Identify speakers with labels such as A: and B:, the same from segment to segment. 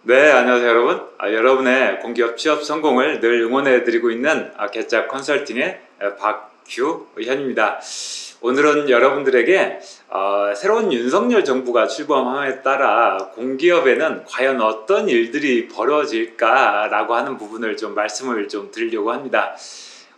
A: 네, 안녕하세요, 여러분. 여러분의 공기업 취업 성공을 늘 응원해드리고 있는 개짝 컨설팅의 박규현입니다. 오늘은 여러분들에게 새로운 윤석열 정부가 출범함에 따라 공기업에는 과연 어떤 일들이 벌어질까라고 하는 부분을 좀 말씀을 좀 드리려고 합니다.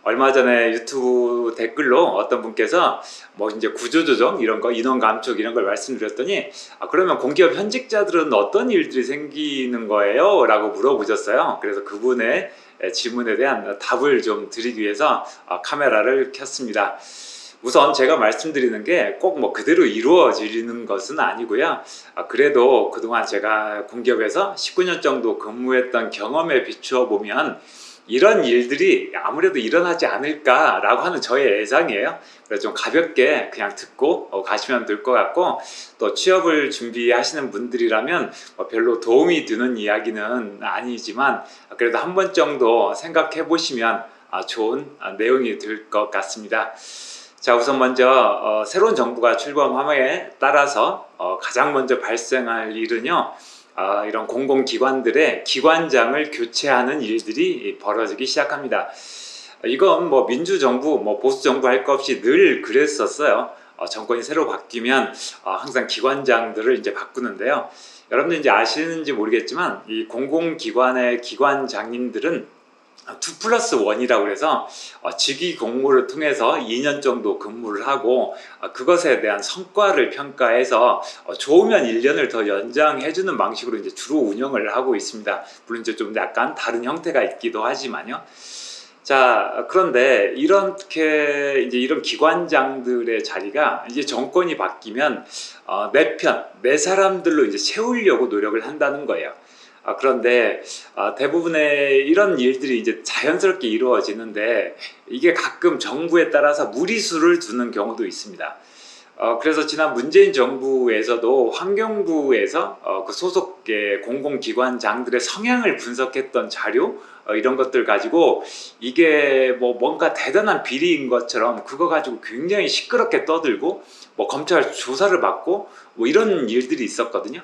A: 얼마 전에 유튜브 댓글로 어떤 분께서 뭐 이제 구조조정 이런 거, 인원 감축 이런 걸 말씀드렸더니 그러면 공기업 현직자들은 어떤 일들이 생기는 거예요? 라고 물어보셨어요. 그래서 그분의 질문에 대한 답을 좀 드리기 위해서 카메라를 켰습니다. 우선 제가 말씀드리는 게 꼭 뭐 그대로 이루어지는 것은 아니고요. 그래도 그동안 제가 공기업에서 19년 정도 근무했던 경험에 비추어 보면 이런 일들이 아무래도 일어나지 않을까라고 하는 저의 예상이에요. 그래서 좀 가볍게 그냥 듣고 가시면 될 것 같고, 또 취업을 준비하시는 분들이라면 별로 도움이 되는 이야기는 아니지만 그래도 한 번 정도 생각해 보시면 좋은 내용이 될 것 같습니다. 자, 우선 먼저 새로운 정부가 출범함에 따라서 가장 먼저 발생할 일은요, 이런 공공기관들의 기관장을 교체하는 일들이 벌어지기 시작합니다. 이건 뭐 민주정부, 뭐 보수정부 할 것 없이 늘 그랬었어요. 정권이 새로 바뀌면 항상 기관장들을 이제 바꾸는데요. 여러분들 이제 아시는지 모르겠지만 이 공공기관의 기관장님들은 2+1이라고 해서 직위 공모를 통해서 2년 정도 근무를 하고 그것에 대한 성과를 평가해서 좋으면 1년을 더 연장해주는 방식으로 이제 주로 운영을 하고 있습니다. 물론 이제 좀 약간 다른 형태가 있기도 하지만요. 자, 그런데 이렇게 이제 이런 기관장들의 자리가 이제 정권이 바뀌면 내 사람들로 이제 채우려고 노력을 한다는 거예요. 그런데 대부분의 이런 일들이 이제 자연스럽게 이루어지는데 이게 가끔 정부에 따라서 무리수를 두는 경우도 있습니다. 그래서 지난 문재인 정부에서도 환경부에서 그 소속의 공공기관장들의 성향을 분석했던 자료 이런 것들 가지고 이게 뭐 뭔가 대단한 비리인 것처럼 그거 가지고 굉장히 시끄럽게 떠들고 뭐 검찰 조사를 받고 뭐 이런 일들이 있었거든요.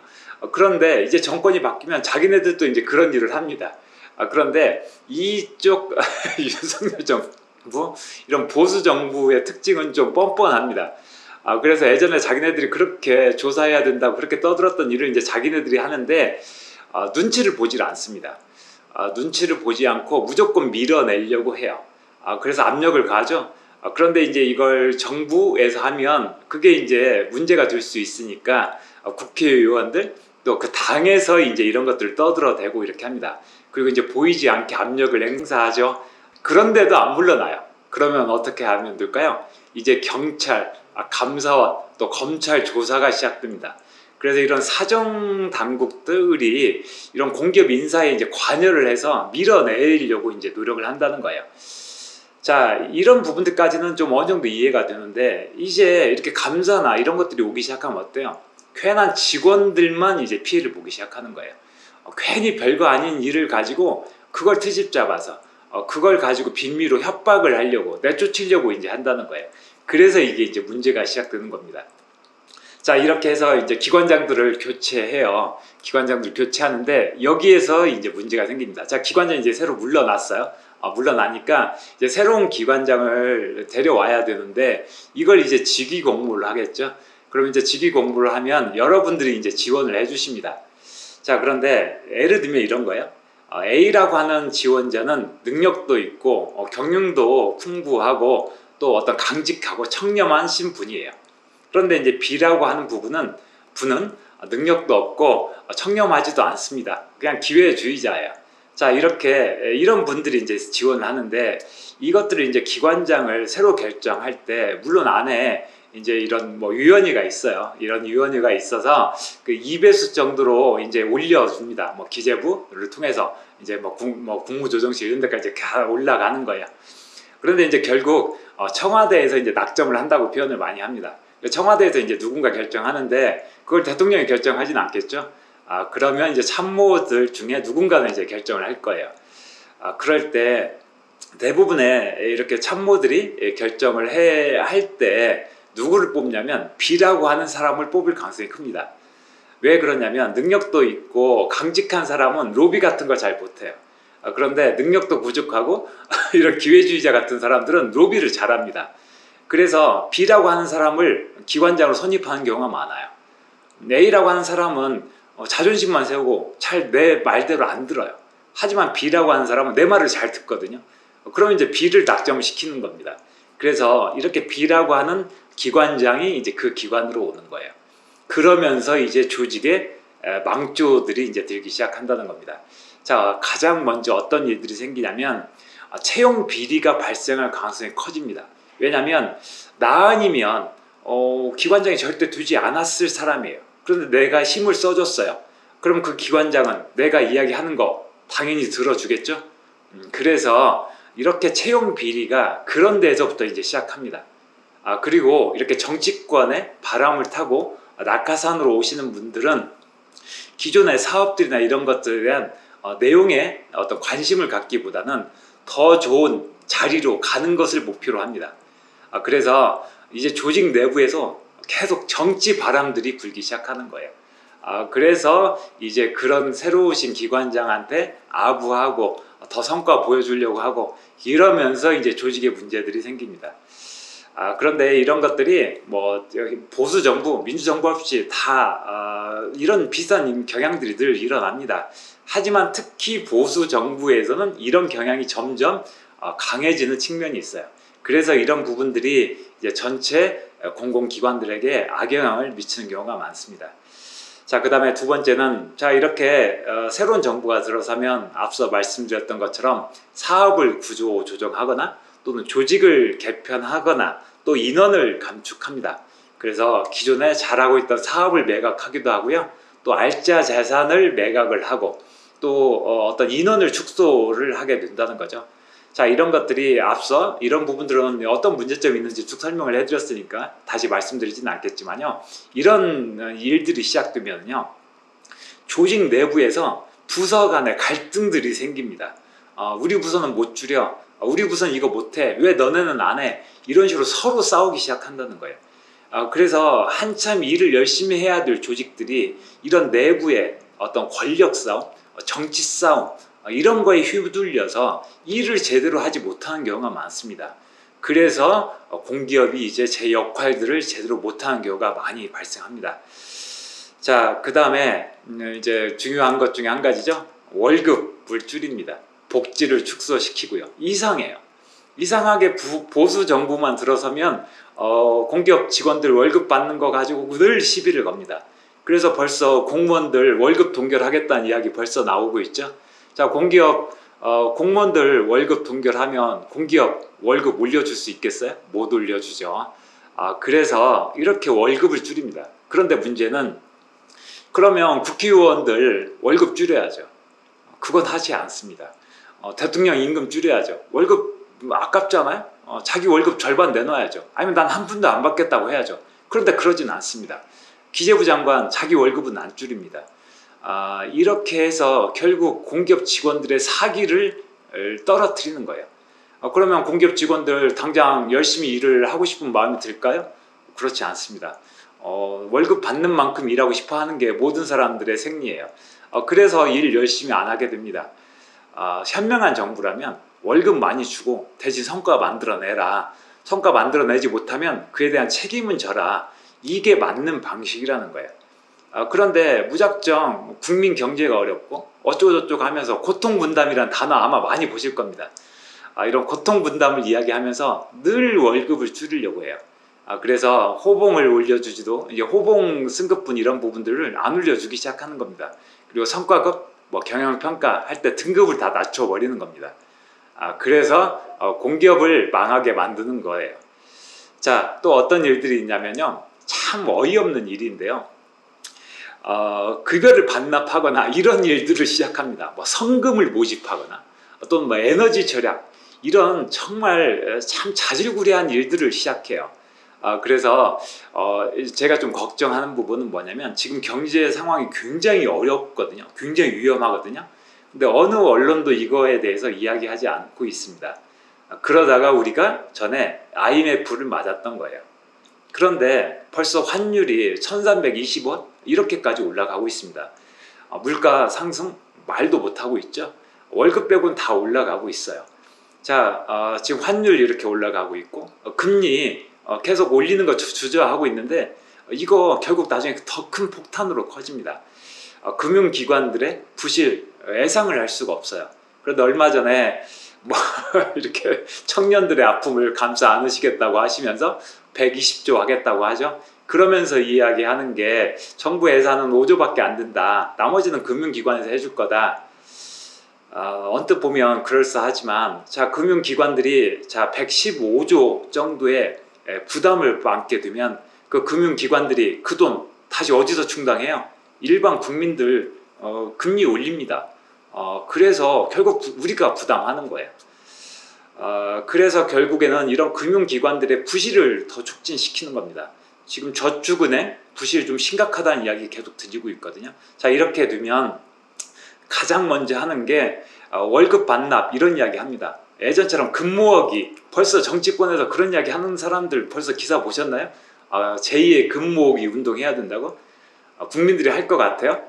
A: 그런데 이제 정권이 바뀌면 자기네들도 이제 그런 일을 합니다. 그런데 이쪽 윤석열 정부 이런 보수 정부의 특징은 좀 뻔뻔합니다. 그래서 예전에 자기네들이 그렇게 조사해야 된다고 그렇게 떠들었던 일을 이제 자기네들이 하는데 눈치를 보질 않습니다. 눈치를 보지 않고 무조건 밀어내려고 해요. 그래서 압력을 가죠. 그런데 이제 이걸 정부에서 하면 그게 이제 문제가 될 수 있으니까 국회의원들 또 그 당에서 이제 이런 것들을 떠들어대고 이렇게 합니다. 그리고 이제 보이지 않게 압력을 행사하죠. 그런데도 안 물러나요. 그러면 어떻게 하면 될까요? 이제 경찰, 감사원, 또 검찰 조사가 시작됩니다. 그래서 이런 사정 당국들이 이런 공기업 인사에 이제 관여를 해서 밀어내려고 이제 노력을 한다는 거예요. 자, 이런 부분들까지는 좀 어느 정도 이해가 되는데 이제 이렇게 감사나 이런 것들이 오기 시작하면 어때요? 괜한 직원들만 이제 피해를 보기 시작하는 거예요. 괜히 별거 아닌 일을 가지고 그걸 트집 잡아서 그걸 가지고 빈미로 협박을 하려고 내쫓으려고 이제 한다는 거예요. 그래서 이게 이제 문제가 시작되는 겁니다. 자, 이렇게 해서 이제 기관장들을 교체해요. 기관장들 교체하는데 여기에서 이제 문제가 생깁니다. 자, 기관장이 이제 새로 물러났어요. 물러나니까 이제 새로운 기관장을 데려와야 되는데 이걸 이제 직위 공모를 하겠죠. 그럼 이제 직위 공모를 하면 여러분들이 이제 지원을 해주십니다. 자, 그런데 예를 들면 이런 거예요. A라고 하는 지원자는 능력도 있고 경륜도 풍부하고 또 어떤 강직하고 청렴하신 분이에요. 그런데 이제 B라고 하는 분은 능력도 없고 청렴하지도 않습니다. 그냥 기회주의자예요. 자, 이런 분들이 이제 지원하는데 이것들을 이제 기관장을 새로 결정할 때 물론 안에 이제 이런 뭐 위원회가 있어요. 이런 위원회가 있어서 그 2배수 정도로 이제 올려줍니다. 뭐 기재부를 통해서 이제 뭐 국무조정실 이런 데까지 올라가는 거예요. 그런데 이제 결국 청와대에서 이제 낙점을 한다고 표현을 많이 합니다. 청와대에서 이제 누군가 결정하는데 그걸 대통령이 결정하진 않겠죠. 그러면 이제 참모들 중에 누군가는 이제 결정을 할 거예요. 그럴 때 대부분의 이렇게 참모들이 결정을 할 때 누구를 뽑냐면 B라고 하는 사람을 뽑을 가능성이 큽니다. 왜 그러냐면 능력도 있고 강직한 사람은 로비 같은 걸 잘 못해요. 그런데 능력도 부족하고 이런 기회주의자 같은 사람들은 로비를 잘합니다. 그래서 B라고 하는 사람을 기관장으로 선임하는 경우가 많아요. A라고 하는 사람은 자존심만 세우고 잘 내 말대로 안 들어요. 하지만 B라고 하는 사람은 내 말을 잘 듣거든요. 그러면 이제 B를 낙점시키는 겁니다. 그래서 이렇게 B라고 하는 기관장이 이제 그 기관으로 오는 거예요. 그러면서 이제 조직에 망조들이 이제 들기 시작한다는 겁니다. 자, 가장 먼저 어떤 일들이 생기냐면 채용 비리가 발생할 가능성이 커집니다. 왜냐하면 나 아니면 기관장이 절대 두지 않았을 사람이에요. 그런데 내가 힘을 써줬어요. 그럼 그 기관장은 내가 이야기하는 거 당연히 들어주겠죠. 그래서 이렇게 채용 비리가 그런 데서부터 이제 시작합니다. 그리고 이렇게 정치권의 바람을 타고 낙하산으로 오시는 분들은 기존의 사업들이나 이런 것들에 대한 내용에 어떤 관심을 갖기보다는 더 좋은 자리로 가는 것을 목표로 합니다. 그래서 이제 조직 내부에서 계속 정치 바람들이 불기 시작하는 거예요. 그래서 이제 그런 새로 오신 기관장한테 아부하고 더 성과 보여주려고 하고 이러면서 이제 조직에 문제들이 생깁니다. 그런데 이런 것들이 뭐 보수 정부, 민주 정부 없이 다 이런 비슷한 경향들이 늘 일어납니다. 하지만 특히 보수 정부에서는 이런 경향이 점점 강해지는 측면이 있어요. 그래서 이런 부분들이 이제 전체 공공기관들에게 악영향을 미치는 경우가 많습니다. 자, 그 다음에 두 번째는 자 이렇게 새로운 정부가 들어서면 앞서 말씀드렸던 것처럼 사업을 구조 조정하거나 또는 조직을 개편하거나 또 인원을 감축합니다. 그래서 기존에 잘하고 있던 사업을 매각하기도 하고요. 또 알짜 재산을 매각을 하고 또 어떤 인원을 축소를 하게 된다는 거죠. 자, 이런 것들이 앞서 이런 부분들은 어떤 문제점이 있는지 쭉 설명을 해드렸으니까 다시 말씀드리지는 않겠지만요. 이런 일들이 시작되면요. 조직 내부에서 부서 간의 갈등들이 생깁니다. 우리 부서는 못 줄여. 우리 부서는 이거 못해. 왜 너네는 안 해? 이런 식으로 서로 싸우기 시작한다는 거예요. 그래서 한참 일을 열심히 해야 될 조직들이 이런 내부의 어떤 권력 싸움, 정치 싸움 이런 거에 휘둘려서 일을 제대로 하지 못하는 경우가 많습니다. 그래서 공기업이 이제 제 역할들을 제대로 못하는 경우가 많이 발생합니다. 자, 그 다음에 이제 중요한 것 중에 한 가지죠. 월급을 줄입니다. 복지를 축소시키고요. 이상해요. 이상하게 보수 정부만 들어서면 공기업 직원들 월급 받는 거 가지고 늘 시비를 겁니다. 그래서 벌써 공무원들 월급 동결하겠다는 이야기 벌써 나오고 있죠. 자, 공기업 공무원들 월급 동결하면 공기업 월급 올려줄 수 있겠어요? 못 올려주죠. 그래서 이렇게 월급을 줄입니다. 그런데 문제는 그러면 국회의원들 월급 줄여야죠. 그건 하지 않습니다. 대통령 임금 줄여야죠. 월급 아깝잖아요. 자기 월급 절반 내놔야죠. 아니면 난 한 푼도 안 받겠다고 해야죠. 그런데 그러진 않습니다. 기재부 장관 자기 월급은 안 줄입니다. 이렇게 해서 결국 공기업 직원들의 사기를 떨어뜨리는 거예요. 그러면 공기업 직원들 당장 열심히 일을 하고 싶은 마음이 들까요? 그렇지 않습니다. 월급 받는 만큼 일하고 싶어 하는 게 모든 사람들의 생리예요. 그래서 일 열심히 안 하게 됩니다. 현명한 정부라면 월급 많이 주고 대신 성과 만들어내라. 성과 만들어내지 못하면 그에 대한 책임은 져라. 이게 맞는 방식이라는 거예요. 그런데 무작정 국민 경제가 어렵고 어쩌고저쩌고 하면서 고통분담이라는 단어 아마 많이 보실 겁니다. 이런 고통분담을 이야기하면서 늘 월급을 줄이려고 해요. 그래서 호봉을 올려주지도 이제 호봉 승급분 이런 부분들을 안 올려주기 시작하는 겁니다. 그리고 성과급, 경영평가 할 때 등급을 다 낮춰버리는 겁니다. 그래서 공기업을 망하게 만드는 거예요. 자, 또 어떤 일들이 있냐면요. 참 어이없는 일인데요. 급여를 반납하거나 이런 일들을 시작합니다. 성금을 모집하거나 또는 에너지 절약 이런 정말 참 자질구레한 일들을 시작해요. 그래서 제가 좀 걱정하는 부분은 뭐냐면 지금 경제 상황이 굉장히 어렵거든요. 굉장히 위험하거든요. 근데 어느 언론도 이거에 대해서 이야기하지 않고 있습니다. 그러다가 우리가 전에 IMF를 맞았던 거예요. 그런데 벌써 환율이 1320원 이렇게까지 올라가고 있습니다. 물가 상승 말도 못하고 있죠. 월급 빼고는 다 올라가고 있어요. 자, 지금 환율 이렇게 올라가고 있고 금리 계속 올리는 거 주저하고 있는데 이거 결국 나중에 더 큰 폭탄으로 커집니다. 금융기관들의 부실 예상을 할 수가 없어요. 그런데 얼마 전에 뭐 이렇게 청년들의 아픔을 감싸 안으시겠다고 하시면서 120조 하겠다고 하죠. 그러면서 이야기하는 게 정부 예산은 5조밖에 안 된다. 나머지는 금융기관에서 해줄 거다. 언뜻 보면 그럴싸하지만 자, 금융기관들이 자 115조 정도의 부담을 안게 되면 그 금융기관들이 그 돈 다시 어디서 충당해요? 일반 국민들 금리 올립니다. 그래서 결국 우리가 부담하는 거예요. 그래서 결국에는 이런 금융기관들의 부실을 더 촉진시키는 겁니다. 지금 저축은행 부실 좀 심각하다는 이야기 계속 드리고 있거든요. 자, 이렇게 되면 가장 먼저 하는 게 월급 반납 이런 이야기 합니다. 예전처럼 금모으기, 벌써 정치권에서 그런 이야기 하는 사람들 벌써 기사 보셨나요? 제2의 금모으기 운동해야 된다고? 국민들이 할 것 같아요?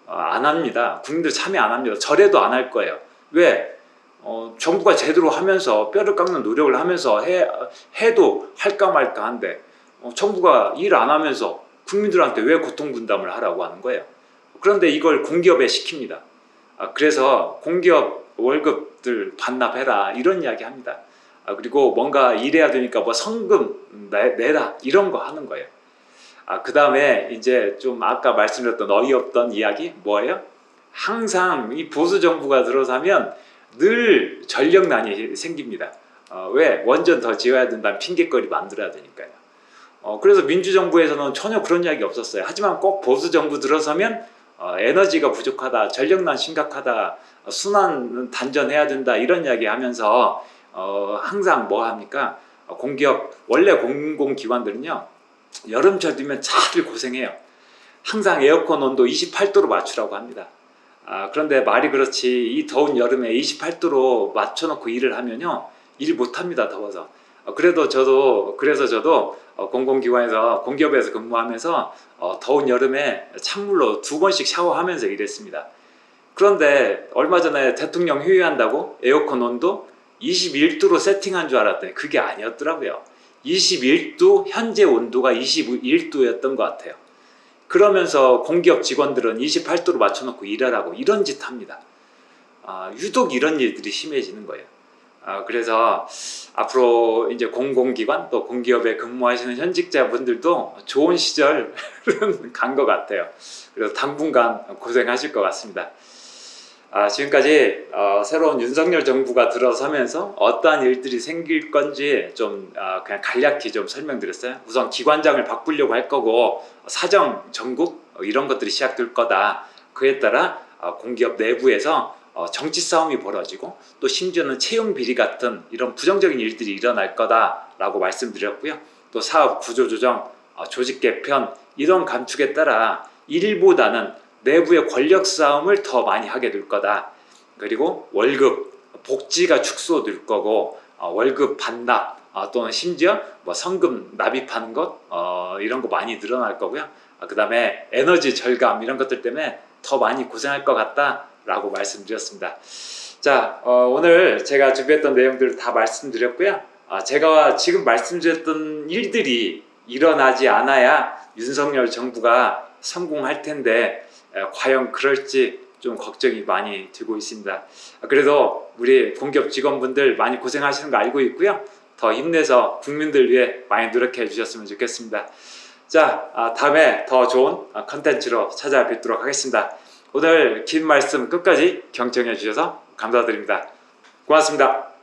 A: 안 합니다. 국민들 참여 안 합니다. 절에도 안 할 거예요. 왜? 정부가 제대로 하면서 뼈를 깎는 노력을 하면서 해도 할까 말까 한데 정부가 일 안 하면서 국민들한테 왜 고통 분담을 하라고 하는 거예요. 그런데 이걸 공기업에 시킵니다. 그래서 공기업 월급들 반납해라 이런 이야기 합니다. 그리고 뭔가 일해야 되니까 뭐 성금 내라 이런 거 하는 거예요. 그 다음에 이제 좀 아까 말씀드렸던 어이없던 이야기 뭐예요? 항상 이 보수 정부가 들어서면 늘 전력난이 생깁니다. 왜? 원전 더 지어야 된다는 핑계거리 만들어야 되니까요. 그래서 민주정부에서는 전혀 그런 이야기 없었어요. 하지만 꼭 보수 정부 들어서면 에너지가 부족하다, 전력난 심각하다, 순환 단전해야 된다 이런 이야기 하면서 항상 뭐 합니까? 공기업 원래 공공기관들은요 여름철 되면 다들 고생해요. 항상 에어컨 온도 28도로 맞추라고 합니다. 그런데 말이 그렇지 이 더운 여름에 28도로 맞춰놓고 일을 하면요 일 못합니다. 더워서. 그래서 저도 공공기관에서 공기업에서 근무하면서 더운 여름에 찬물로 2번씩 샤워하면서 일했습니다. 그런데 얼마 전에 대통령 회의한다고 에어컨 온도 21도로 세팅한 줄 알았더니 그게 아니었더라고요. 21도 현재 온도가 21도였던 것 같아요. 그러면서 공기업 직원들은 28도로 맞춰놓고 일하라고 이런 짓 합니다. 유독 이런 일들이 심해지는 거예요. 그래서 앞으로 이제 공공기관 또 공기업에 근무하시는 현직자분들도 좋은 시절은 간 것 같아요. 그래서 당분간 고생하실 것 같습니다. 지금까지 새로운 윤석열 정부가 들어서면서 어떠한 일들이 생길 건지 좀 그냥 간략히 좀 설명드렸어요. 우선 기관장을 바꾸려고 할 거고 사정, 전국 이런 것들이 시작될 거다. 그에 따라 공기업 내부에서 정치 싸움이 벌어지고 또 심지어는 채용 비리 같은 이런 부정적인 일들이 일어날 거다라고 말씀드렸고요. 또 사업 구조 조정, 조직 개편 이런 감축에 따라 일보다는 내부의 권력 싸움을 더 많이 하게 될 거다. 그리고 월급, 복지가 축소될 거고 월급 반납 또는 심지어 뭐 성금 납입하는 것 이런 거 많이 늘어날 거고요. 그 다음에 에너지 절감 이런 것들 때문에 더 많이 고생할 것 같다 라고 말씀드렸습니다. 자, 오늘 제가 준비했던 내용들을 다 말씀드렸고요. 제가 지금 말씀드렸던 일들이 일어나지 않아야 윤석열 정부가 성공할 텐데 과연 그럴지 좀 걱정이 많이 되고 있습니다. 그래도 우리 공기업 직원분들 많이 고생하시는 거 알고 있고요. 더 힘내서 국민들 위해 많이 노력해 주셨으면 좋겠습니다. 자, 다음에 더 좋은 컨텐츠로 찾아뵙도록 하겠습니다. 오늘 긴 말씀 끝까지 경청해 주셔서 감사드립니다. 고맙습니다.